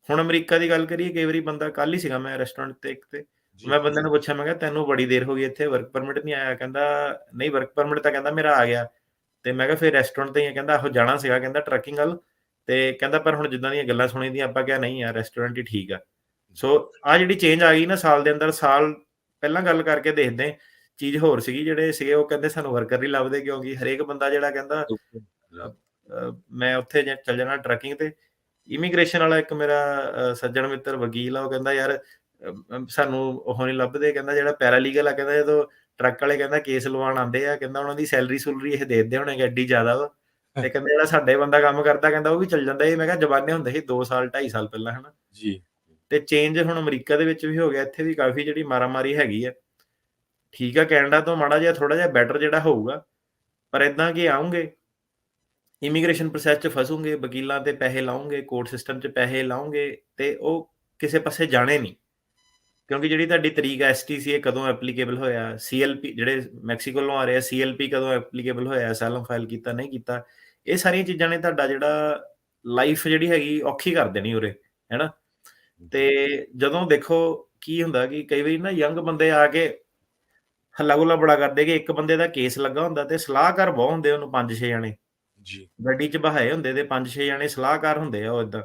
ਹੁਣ ਅਮਰੀਕਾ ਦੀ ਗੱਲ ਕਰੀਏ, ਕਈ ਵਾਰੀ ਬੰਦਾ, ਕੱਲ੍ਹ ਹੀ ਸੀਗਾ ਮੈਂ ਰੈਸਟੋਰੈਂਟ ਤੇ ਇੱਕ ਤੇ ਜੀ, ਮੈਂ ਬੰਦੇ ਨੂੰ ਪੁੱਛਿਆ, ਮੈਂ ਕਿਹਾ ਤੈਨੂੰ ਬੜੀ ਦੇਰ ਹੋ ਗਈ ਇੱਥੇ, ਵਰਕ ਪਰਮਿਟ ਨਹੀਂ ਆਇਆ? ਕਹਿੰਦਾ ਨਹੀਂ, ਵਰਕ ਪਰਮਿਟ ਤਾਂ ਕਹਿੰਦਾ ਮੇਰਾ ਆ ਗਿਆ। ਤੇ ਮੈਂ ਕਿਹਾ ਫਿਰ ਰੈਸਟੋਰੈਂਟ ਤੇ ਹੀ ਆ? ਕਹਿੰਦਾ ਆਹੋ ਜਾਣਾ ਸੀਗਾ, ਕਹਿੰਦਾ ਟਰੱਕਿੰਗ ਵੱਲ, ਤੇ ਕਹਿੰਦਾ ਪਰ ਹੁਣ ਜਿੱਦਾਂ ਦੀਆਂ ਗੱਲਾਂ ਸੁਣੀ ਦੀਆਂ, ਆਪਾਂ ਕਿਹਾ ਨਹੀਂ ਯਾਰ ਰੈਸਟੋਰੈਂਟ ਹੀ ਠੀਕ ਆ। ਜੀ, ਸੋ ਆਹ ਜਿਹੜੀ ਚੇਂਜ ਆ ਗਈ ਨਾ ਸਾਲ ਦੇ ਅੰਦਰ, ਸਾਲ ਪਹਿਲਾਂ ਗੱਲ ਕਰਕੇ ਦੇਖਦੇ, ਚੀਜ਼ ਹੋਰ ਸੀਗੀ, ਜਿਹੜੇ ਸੀਗੇ ਉਹ ਕਹਿੰਦੇ ਸਾਨੂੰ ਵਰਕਰ ਨਹੀਂ ਲੱਭਦੇ, ਕਿਉਂਕਿ ਹਰੇਕ ਬੰਦਾ ਜਿਹੜਾ ਕਹਿੰਦਾ ਬਿਲਕੁਲ ਜੀ। ਮੈਂ ਉੱਥੇ ਚੱਲ ਜਾਣਾ ਟਰੱਕਿੰਗ ਤੇ। ਇਮੀਗ੍ਰੇਸ਼ਨ ਵਾਲਾ ਇੱਕ ਮੇਰਾ ਸੱਜਣ ਮਿੱਤਰ ਵਕੀਲ ਆ, ਉਹ ਕਹਿੰਦਾ ਯਾਰ ਸਾਨੂੰ ਉਹ ਨਹੀਂ ਲੱਭਦੇ, ਕਹਿੰਦਾ ਜਿਹੜਾ ਪੈਰਾਲੀਗਲ ਆ, ਕਹਿੰਦਾ ਜਦੋਂ ਟਰੱਕ ਵਾਲੇ ਕਹਿੰਦਾ ਕੇਸ ਲਵਾਉਣ ਆਉਂਦੇ ਆ, ਕਹਿੰਦਾ ਉਹਨਾਂ ਦੀ ਸੈਲਰੀ ਸੁਲਰੀ ਇਹ ਦੇ ਦਿੰਦੇ ਹੋਣੇ ਐਡੀ ਜ਼ਿਆਦਾ ਵਾ, ਤੇ ਕਹਿੰਦਾ ਜਿਹੜਾ ਸਾਡੇ ਬੰਦਾ ਕੰਮ ਕਰਦਾ, ਕਹਿੰਦਾ ਉਹ ਵੀ ਚੱਲ ਜਾਂਦਾ। ਇਹ ਮੈਂ ਕਿਹਾ ਜ਼ਮਾਨੇ ਹੁੰਦੇ ਸੀ 2 ਸਾਲ 2.5 ਸਾਲ ਪਹਿਲਾਂ, ਹਨਾ। ਜੀ। ਤੇ ਚੇਂਜ ਹੁਣ ਅਮਰੀਕਾ ਦੇ ਵਿੱਚ ਵੀ ਹੋ ਗਿਆ, ਇੱਥੇ ਵੀ ਕਾਫੀ ਜਿਹੜੀ ਮਾਰਾਮਾਰੀ ਹੈਗੀ ਆ। ਠੀਕ ਆ, ਕੈਨੇਡਾ ਤੋਂ ਮਾੜਾ ਜਿਹਾ ਥੋੜਾ ਜਿਹਾ ਬੈਟਰ ਜਿਹੜਾ ਹੋਊਗਾ, ਪਰ ਏਦਾਂ ਕਿ ਆਉਂਗੇ ਇਮੀਗ੍ਰੇਸ਼ਨ ਪ੍ਰੋਸੈਸ 'ਚ ਫਸੋਗੇ, ਵਕੀਲਾਂ ਤੇ ਪੈਸੇ ਲਾਓਗੇ, ਕੋਰਟ ਸਿਸਟਮ 'ਚ ਪੈਸੇ ਲਾਓਗੇ, ਤੇ ਉਹ ਕਿਸੇ ਪਾਸੇ ਜਾਣੇ ਨਹੀਂ। ਕਿਉਂਕਿ ਜਿਹੜੀ ਤੁਹਾਡੀ ਤਰੀਕ ਐਸਟੀਸੀਏ ਕਦੋਂ ਐਪਲੀਕੇਬਲ ਹੋਇਆ, ਸੀਐਲਪੀ ਜਿਹੜੇ ਮੈਕਸੀਕੋ ਵੱਲੋਂ ਆ ਰਹੇ ਆ, ਸੀਐਲਪੀ ਕਦੋਂ ਐਪਲੀਕੇਬਲ ਹੋਇਆ, ਅਸਾਈਲਮ ਫਾਈਲ ਕੀਤਾ ਨਹੀਂ ਕੀਤਾ, ਇਹ ਸਾਰੀਆਂ ਚੀਜ਼ਾਂ ਨੇ ਤੁਹਾਡਾ ਜਿਹੜਾ ਲਾਈਫ ਜਿਹੜੀ ਹੈਗੀ ਔਖੀ ਕਰ ਦੇਣੀ ਉਰੇ, ਹੈਨਾ। ਤੇ ਜਦੋਂ ਦੇਖੋ ਕੀ ਹੁੰਦਾ ਕਿ ਕਈ ਵਾਰੀ ਨਾ ਯੰਗ ਬੰਦੇ ਆ ਕੇ ਹੱਲਾ ਗੁੱਲਾ ਬੜਾ ਕਰਦੇ ਕਿ ਇੱਕ ਬੰਦੇ ਦਾ ਕੇਸ ਲੱਗਾ ਹੁੰਦਾ ਤੇ ਸਲਾਹਕਾਰ ਬਹੁਤ ਹੁੰਦੇ ਉਹਨੂੰ 5-6 ਜਣੇ ਜੀ। ਗੱਡੀ 'ਚ ਬਹਾਏ ਹੁੰਦੇ ਤੇ 5-6 ਜਣੇ ਸਲਾਹਕਾਰ ਹੁੰਦੇ ਆ ਉਹ ਏਦਾਂ।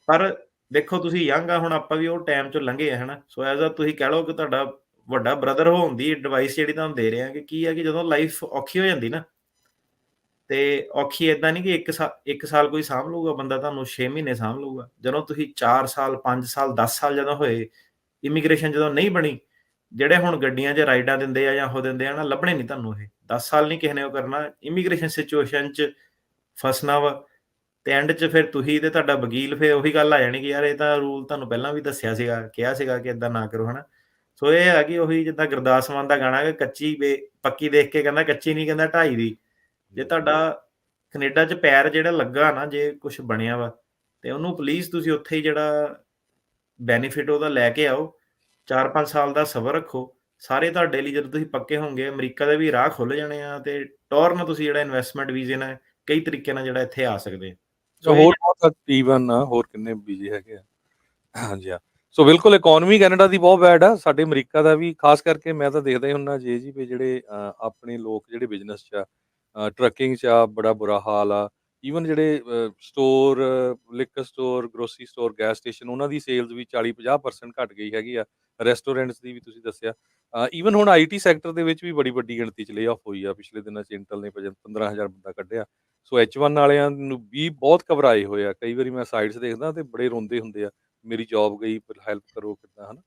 ਪਰ ਦੇਖੋ ਤੁਸੀਂ ਯੰਗ ਆ, ਹੁਣ ਆਪਾਂ ਵੀ ਉਹ ਟਾਈਮ 'ਚੋਂ ਲੰਘੇ ਆ, ਹਨਾ। ਸੋ ਐਜ਼ ਆ ਤੁਸੀਂ ਕਹਿ ਲਓ ਕਿ ਤੁਹਾਡਾ ਵੱਡਾ ਬ੍ਰਦਰ ਹੋਣ ਦੀ ਐਡਵਾਈਸ ਜਿਹੜੀ ਤੁਹਾਨੂੰ ਦੇ ਰਹੇ ਆ ਕਿ ਕੀ ਆ ਕਿ ਜਦੋਂ ਲਾਈਫ ਔਖੀ ਹੋ ਜਾਂਦੀ ਨਾ, ਤੇ ਔਖੀ ਏਦਾਂ ਨਹੀਂ ਕਿ 1 ਸਾਲ ਕੋਈ ਸਾਂਭ ਲੂਗਾ ਬੰਦਾ, ਤੁਹਾਨੂੰ 6 ਮਹੀਨੇ ਸਾਂਭ ਲੂਗਾ। ਜਦੋਂ ਤੁਸੀਂ 4 ਸਾਲ, 5 ਸਾਲ, 10 ਸਾਲ ਜਦੋਂ ਹੋਏ, ਇਮੀਗ੍ਰੇਸ਼ਨ ਜਦੋਂ ਨਹੀਂ ਬਣੀ, ਜਿਹੜੇ ਹੁਣ ਗੱਡੀਆਂ 'ਚ ਰਾਈਡਾਂ ਦਿੰਦੇ ਆ ਜਾਂ ਉਹ ਦਿੰਦੇ ਆ ਨਾ, ਲੱਭਣੇ ਨਹੀਂ ਤੁਹਾਨੂੰ ਇਹ। 10 ਸਾਲ ਨਹੀਂ ਕਿਸੇ ਨੇ ਉਹ ਕਰਨਾ, ਇਮੀਗ੍ਰੇਸ਼ਨ ਸਿਚੁਏਸ਼ਨ 'ਚ ਫਸਣਾ ਵਾ, ਤੇ ਐਂਡ 'ਚ ਫਿਰ ਤੁਸੀਂ ਤੇ ਤੁਹਾਡਾ ਵਕੀਲ ਫਿਰ ਉਹੀ ਗੱਲ ਆ ਜਾਣੀ ਕਿ ਯਾਰ ਇਹ ਤਾਂ ਰੂਲ ਤੁਹਾਨੂੰ ਪਹਿਲਾਂ ਵੀ ਦੱਸਿਆ ਸੀਗਾ, ਕਿਹਾ ਸੀਗਾ ਕਿ ਏਦਾਂ ਨਾ ਕਰੋ, ਹਨਾ। ਸੋ ਇਹ ਹੈ ਕਿ ਉਹੀ ਜਿੱਦਾਂ ਗੁਰਦਾਸ ਮਾਨ ਦਾ ਗਾਣਾ ਕਿ ਪੱਕੀ ਦੇਖ ਕੇ ਕਹਿੰਦਾ ਕੱਚੀ ਨਹੀਂ, ਕਹਿੰਦਾ ਢਾਈ ਦੀ। ਜੇ ਤੁਹਾਡਾ ਕੈਨੇਡਾ 'ਚ ਪੈਰ ਜਿਹੜਾ ਲੱਗਾ ਨਾ, ਜੇ ਕੁਛ ਬਣਿਆ ਵਾ, ਤੇ ਉਹਨੂੰ ਪਲੀਜ਼ ਤੁਸੀਂ ਉੱਥੇ ਹੀ ਜਿਹੜਾ ਬੈਨੀਫਿਟ ਉਹਦਾ ਲੈ ਕੇ ਆਓ। 4-5 ਸਾਲ ਦਾ ਸਬਰ ਰੱਖੋ। ਸਾਰੇ ਤੁਹਾਡੇ ਲਈ ਜਦੋਂ ਤੁਸੀਂ ਪੱਕੇ ਹੋਵੋਗੇ, ਅਮਰੀਕਾ ਦੇ ਵੀ ਰਾਹ ਖੁੱਲ ਜਾਣੇ ਆ, ਤੇ ਟੌਰ ਨਾਲ ਤੁਸੀਂ ਜਿਹੜਾ ਇਨਵੈਸਟਮੈਂਟ ਵੀਜ਼ੇ ਨਾਲ ਕਈ ਤਰੀਕੇ ਨਾਲ ਜਿਹੜਾ ਇੱਥੇ ਆ ਸਕਦੇ ਆ। ਸੋ ਇਹ ਹੋਰ ਬਹੁਤ T1 ਆ, ਹੋਰ ਕਿੰਨੇ ਵੀਜ਼ੇ ਹੈਗੇ ਆ। ਹਾਂਜੀ ਹਾਂ। ਸੋ ਬਿਲਕੁਲ ਇਕੋਨਮੀ ਕੈਨੇਡਾ ਦੀ ਬਹੁਤ ਬੈਡ ਆ, ਸਾਡੇ ਅਮਰੀਕਾ ਦਾ ਵੀ ਖਾਸ ਕਰਕੇ ਮੈਂ ਤਾਂ ਦੇਖਦਾ ਹੀ ਹੁੰਦਾ ਜੀ ਵੀ ਜਿਹੜੇ ਆਪਣੇ ਲੋਕ ਜਿਹੜੇ ਬਿਜ਼ਨਸ 'ਚ ਆ, ਟਰੱਕਿੰਗ 'ਚ ਆ, ਬੜਾ ਬੁਰਾ ਹਾਲ ਆ। ਈਵਨ ਜਿਹੜੇ store, liquor store, grocery store, gas station, ਉਹਨਾਂ ਦੀ ਸੇਲਸ ਵੀ 40-50% ਘੱਟ ਗਈ ਹੈਗੀ ਆ। ਰੈਸਟੋਰੈਂਟਸ ਦੀ ਵੀ ਤੁਸੀਂ ਦੱਸਿਆ। ਈਵਨ ਹੁਣ ਆਈਟੀ ਸੈਕਟਰ ਦੇ ਵਿੱਚ ਵੀ ਬੜੀ ਵੱਡੀ ਗਿਣਤੀ 'ਚ ਲੇਅ ਆਫ ਹੋਈ ਆ। ਪਿਛਲੇ ਦਿਨਾਂ 'ਚ ਇੰਟਲ ਨੇ 15,000 ਬੰਦਾ ਕੱਢਿਆ। ਸੋ H1 ਵਾਲਿਆਂ ਨੂੰ ਵੀ ਬਹੁਤ ਘਬਰਾਏ ਹੋਏ ਆ। ਕਈ ਵਾਰੀ ਮੈਂ ਸਾਈਟਸ ਦੇਖਦਾ ਤੇ ਬੜੇ ਰੋਂਦੇ ਹੁੰਦੇ ਆ, ਮੇਰੀ ਜੌਬ ਗਈ, ਪਰ ਹੈਲਪ ਕਰੋ ਕਿੱਦਾਂ, ਹਨਾ।